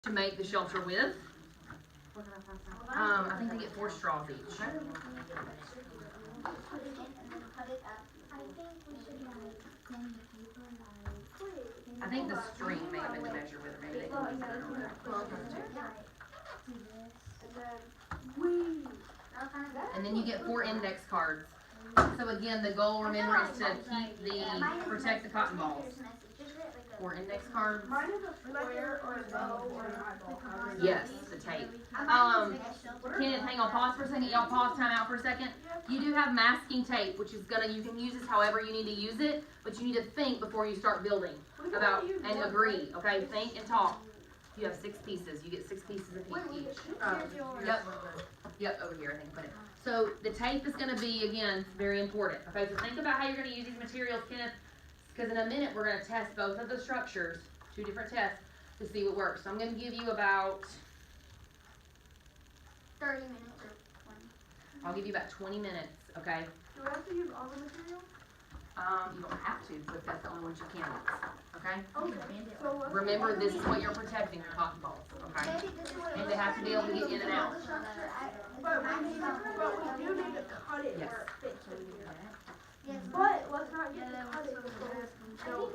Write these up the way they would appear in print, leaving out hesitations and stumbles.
to make the shelter with. I think they get 4 straws each. I think the string may have been measured with, or maybe they can use it on there. And then you get 4 index cards. So again, the goal, remember, is to protect the cotton balls. 4 index cards. Mine is a square or a bow or an eyeball. Yes, the tape. Kenneth, hang on, pause for a second. Y'all pause, time out for a second. You do have masking tape, which is you can use this however you need to use it, but you need to think before you start building about, and agree, okay? Think and talk. You have 6 pieces. You get 6 pieces of each. Yep, over here, I think, put it. So the tape is gonna be, again, very important. Okay, so think about how you're gonna use these materials, Kenneth, because in a minute we're gonna test both of the structures, 2 different tests, to see what works. So I'm gonna give you about 30 minutes or 20. I'll give you about 20 minutes, okay? Do I have to use all the material? You don't have to, but that's the only ones you can use, okay? Okay. So Remember, this is what you're protecting, your cotton balls, okay? And they have to be able to get in and out. But we do need to cut it Yes. where it fits in here. But let's not get to cut it until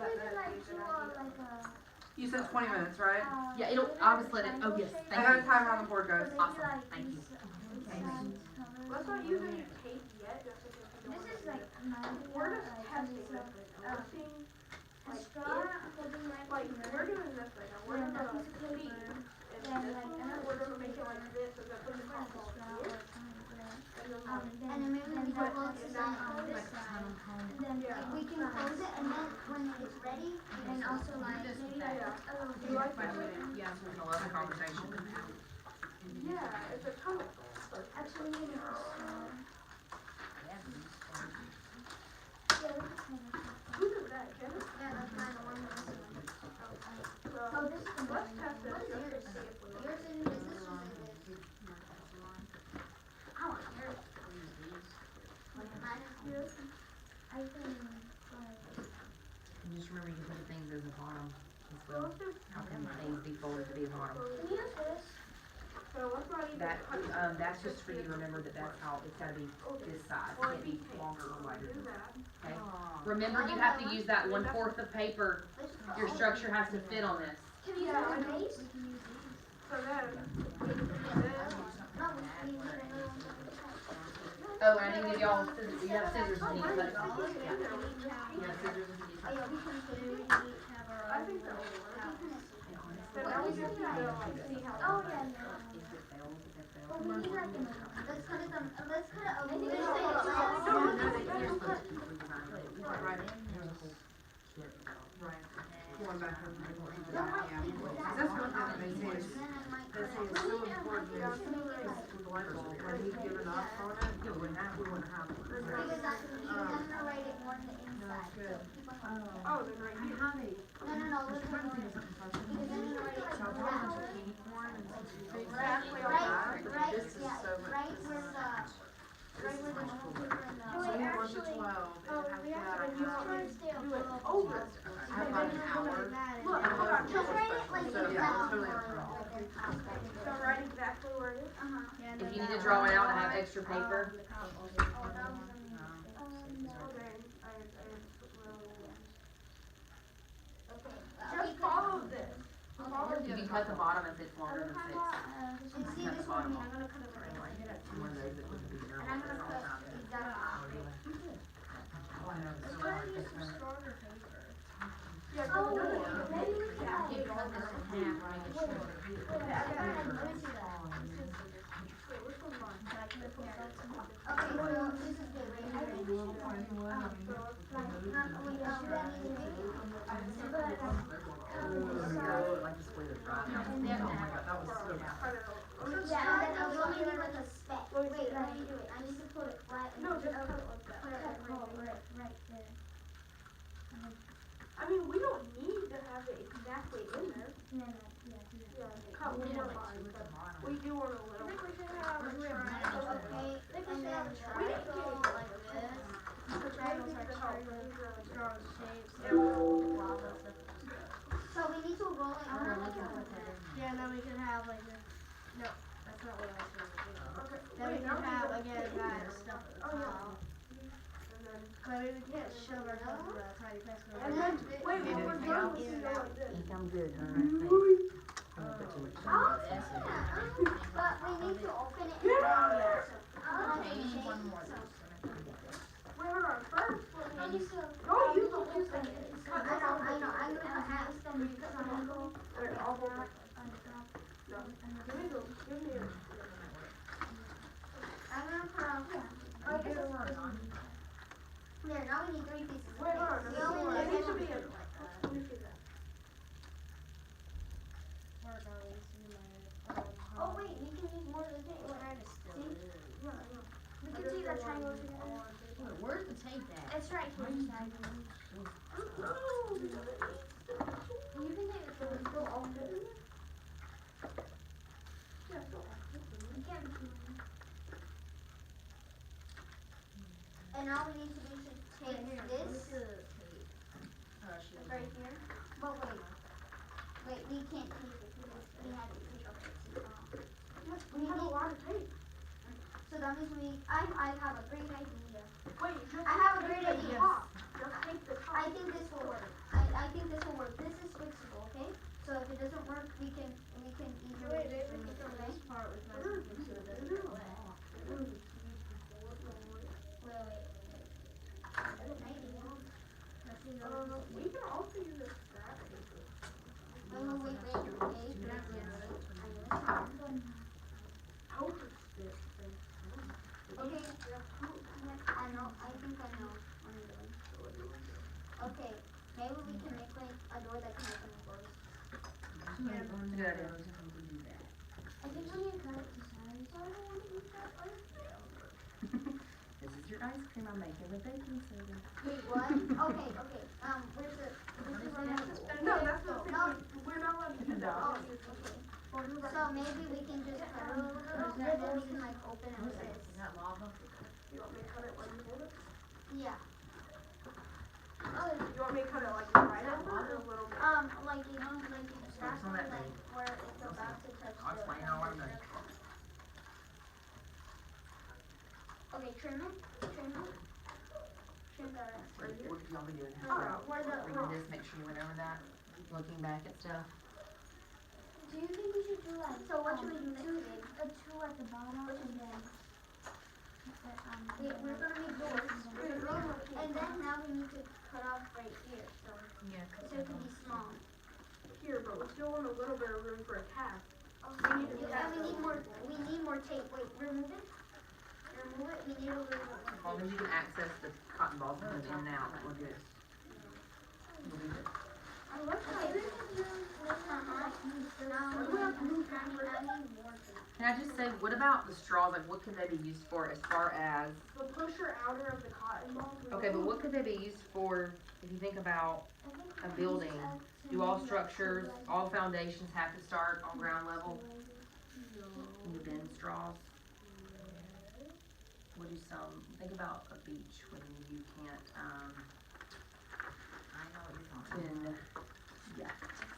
You said 20 minutes, right? Yeah, I'll just let it, oh yes, I thank got a you. timer on the board, guys. Awesome, thank you. Let's not use any tape yet, just in case we don't This is want like to. We're just testing this right now. We're seeing, like, we're doing this right now. We're gonna see, and this one, we're gonna make it like this, and then put the cotton ball here. and then maybe we can close it on this side, and then we can close it, and then when it's ready, we can also like maybe like a little Do you like that? Yeah, we're gonna love the conversation. Yeah, it's a tunnel. Actually, we can Who does that, Kenneth? yeah, that's mine, the one that's So, oh, this is the let's test it what is just to yours? see if we Yours is this one is I want yours. Mine is yours. I think And just remember, you can put things as a bottom as So well. let's just, How can things be folded to be a bottom? can you use this? so let's not even That, cut it. that's just for you to remember that that's how, it's gotta be this size, it Or can't be it'd be longer or wider Do than that, that. okay? Remember, you have to use that 1/4 of paper, your structure has to fit on this. Can you use Yeah, I the know. base? So then, No, we can use another one. Oh, and I didn't give y'all scissors, you have scissors if you need to cut it. put it in there. You have scissors if you need to cut it. Yeah, we can put it, we each have our I own. think that will work. Yeah, So now we just need to like see how. Oh, yeah, yeah. if it fails, if it fails. Well, we need like let's cut it on, let's cut it over. No, Here's no, the completely designed. Right. Right. Going back over there. Yeah. That's one thing that they say is, they say is so important is with the light bulb, when he's given up on it, we wouldn't have it. Because I'm gonna write it more on the inside, so people know. Oh, then right here. No, look at it. Because I'm gonna write it around. Exactly on Right, that. right, This is yeah, so much. right where the normal paper and the. So 1 to 12, it has to be out of You house. want to do it over. I have about an hour. Look, hold on. Just write it like So, yeah, exactly totally where up to y'all. So right exactly where it is. If you need to draw it out and have extra paper, Just follow this. Follow you this. can cut the bottom if it's longer than 6. And see this one, I'm gonna cut it right One of those that wouldn't be there And I'm gonna all cut the time. exactly. Yeah, Oh, go wait, ahead. maybe we can. You can cut this in half, make it shorter. Wait, let me see that. Wait, which one's mine? Okay, so this is good, right? I think we should. Like the split it right now. Oh my god, that was so bad. Cut it over. Yeah, and then I'll want me to like a speck. Wait, let me do it. I need to put it flat. No, just cut it like that. Put it right there. I mean, we don't need to have it exactly in there. No, Yeah, cut more lines, but we do want a little. Okay, and then We didn't triangle get like this. Triangles are So we need to roll it. again, then we can have like a, no, that's not what I was gonna do. Okay, Then we wait, now can we have go again in that there. stuff at the Oh, yeah. top. And then, But we can't shove ourselves in a tiny place. and then, wait, when we're done, we can go like this. Think I'm good, huh? I think. Oh, yeah, but we need to open it in the Okay, one more. Wait, hold on, first, I used to. don't use the whole thing. I know, I'm gonna have some triangle. Wait, I'll hold it. No, give me it. I'm gonna put on, oh, I guess it's. There, now we need 3 pieces. Wait, hold on, We only it need needs to one. be a, let me see that. Oh, wait, we can use more than tape. See? We can see the triangle together. Where's the tape at? It's right here. You can take it from the all good. You can't. And all we need to do is take this right here. But wait, we can't take it because we have to take off it. We have a lot of tape. So that means I have a great idea. Wait, just I have a take great the idea. top. Just take the top. I think this will work. I think this will work. This is fixable, okay? So if it doesn't work, we can easily Wait, just maybe remove it, the okay? next part was not so it doesn't go away. Wait. Maybe. Let's see. We can also use a scrap paper. Wait. Poker stick. Okay. I know. I think I know what I'm doing. Okay. Maybe we can make like a door that can open and close. Good. I think we need to cut it to size. I don't want to eat that part. This is your ice cream I'm making with baking soda. Wait, what? Okay. Where's the? This is where No, that's not, No. we're not allowed to do that. Oh, okay. So maybe we can just cut it a little bit, and then we can like open it with this. Is that lava? You want me to cut it when you hold it? Yeah. You want me to cut it like right over or a little bit? Like you know, like exactly like where it's about to touch I'll explain how I'm the. done. Okay, trim it. Trim the What did y'all be doing? where the. Reading this, make sure you went over that, looking back at stuff. Do you think we should do like? So what should we do next? A 2 at the bottom and then. We're gonna make doors. And then now we need to cut off right here, so it can be small. Here, but we still want a little bit of room for a cap. And we need more tape. Wait, remove it. Remove it. We need a little bit more As long as you can access the cotton balls and in and out, we're good. We'll be good. I like how Okay. Can I just say, what about the straws? Like, what could they be used for as far as, the pusher outer of the cotton balls. okay, but what could they be used for if you think about a building? Do all structures, all foundations have to start on ground level? Can you bend straws? What do think about a beach when you can't, I know what you're talking bend, yeah.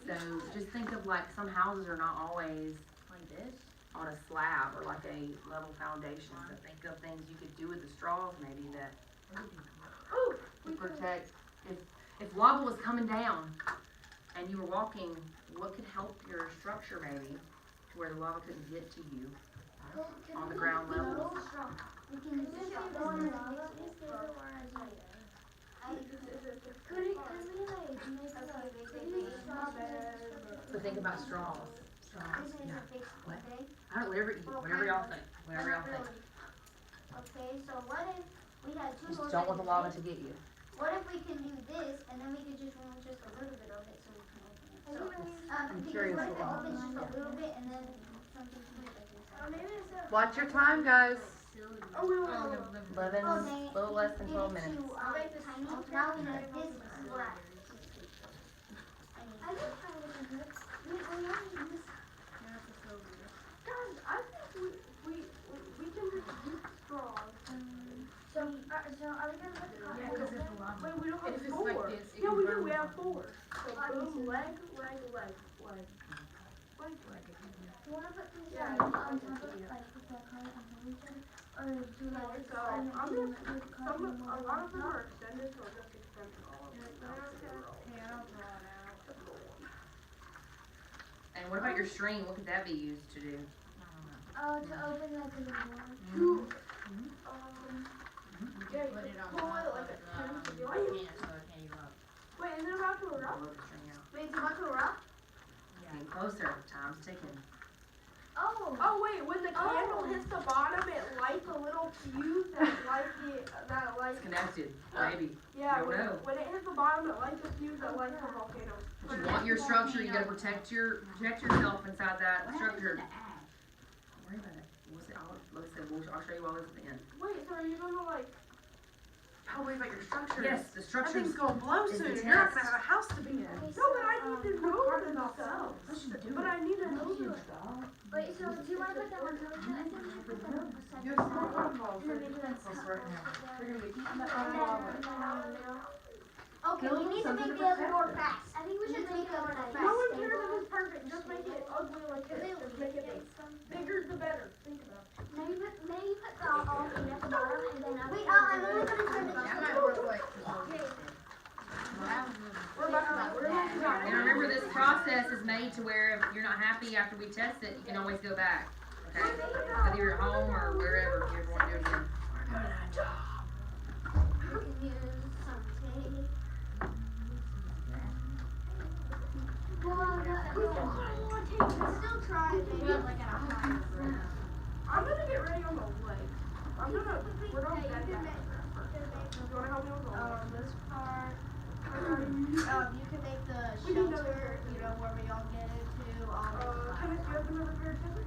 So just think of like, some houses are not always Like this? on a slab or like a level foundation. So think of things you could do with the straws maybe that Oh, to protect, if lava was coming down and you were walking, what could help your structure maybe to where the lava couldn't get to you on the ground level? We can use this straw. So think about straws. This is a fixed, okay? I don't, whatever y'all think, whatever y'all think. Okay, so what if we had 2 Just doors don't want like the lava this? to get you. What if we can do this and then we could just remove just a little bit of it so we can open it? So, I'm because curious what if it what- opens just a little bit and then something huge like this? Watch your time, guys. Oh, we will. 11, Oh, they- a little less than give 12 it minutes. to, tiny. Now we need this black. I think how we can do it. We only use this. Guys, I think we can just use straws. So are we gonna put the cotton? Yeah, 'cause it's a lava. Wait, we don't have If it's 4. like this, it Yeah, can we do, burn. we have 4. So Oh, boom, leg. Like you wanna put these Yeah, like on top of like put the card on top of each other, or do like So, I don't know, I'm do gonna, like the card a on one lot of on them top? are extended, so it just extends all of them. Okay, I'll draw it out. And what about your string? What could that be used to do? Oh, to open like a door. Yeah, you Put could it on pull top it like of a pen to the do can it. so it can't erupt. Wait, is it about to erupt? Blow the string out. Wait, it's about to erupt? Getting closer. Time's ticking. Oh. Oh wait, when the candle hits the bottom, it lights a little fuse that lights It's connected. Maybe. yeah, Don't know. when it hits the bottom, it lights a fuse that lights the volcano. If you want your structure, you gotta protect yourself inside that structure. Don't worry about it. Like I said, I'll show you all this at the end. Wait, so are you gonna like? Oh, wait about your structure. Yes, the That structure's thing's gonna blow is soon, the and you're not test. gonna have a house to be in. Okay, No, but I need to know Part of this themselves. stuff. But I need to know this. Wait, so do you wanna put that on top of it? I think we should put that on the side. You have some more balls. And then maybe that's. That's right now. We're gonna be keeping that And on then- lava. Okay, we need to make the other door fast. I think we should make the other door fast. No one cares if it's perfect. Just make it ugly like this. Just make it big. Bigger the better. Think about it. Maybe put the all eight at the bottom and then up. Wait, I'm only gonna turn That it. might work like. We're about to. And remember, this process is made to where if you're not happy after we test it, you can always go back. Okay? Whether you're at home or wherever, if you ever want to do it again. We can use some tape. Still try it, maybe. I'm gonna get ready on the leg. We're gonna bend that. Do you wanna help me with the leg? This part, you can make the We need another shelter, you know, where we all get into, Kenneth, do you have another pair of scissors?